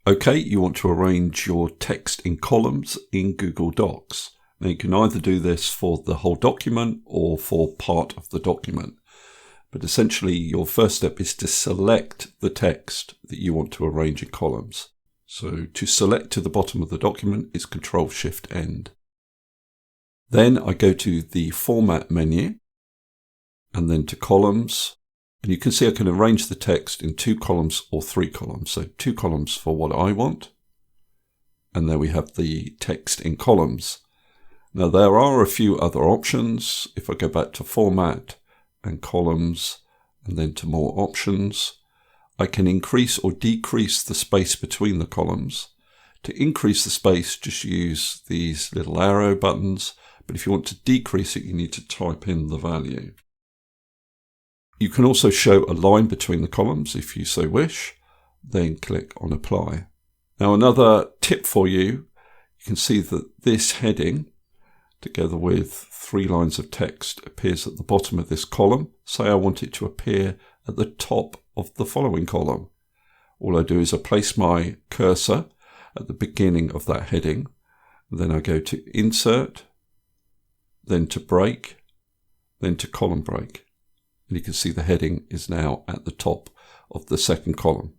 Okay, you want to arrange your text in columns in Google Docs. Now you can either do this for the whole document or for part of the document. But essentially your first step is to select the text that you want to arrange in columns. So to select to the bottom of the document is Control-Shift-End. Then I go to the Format menu and then to Columns. And you can see I can arrange the text in 2 columns or 3 columns. So 2 columns for what I want. And then we have the text in columns. Now there are a few other options. If I go back to Format and Columns and then to More Options, I can increase or decrease the space between the columns. To increase the space, just use these little arrow buttons. But if you want to decrease it, you need to type in the value. You can also show a line between the columns if you so wish, then click on Apply. Now another tip for you, you can see that this heading, together with 3 lines of text, appears at the bottom of this column. Say I want it to appear at the top of the following column. All I do is I place my cursor at the beginning of that heading, then I go to Insert, then to Break, then to Column Break. And you can see the heading is now at the top of the second column.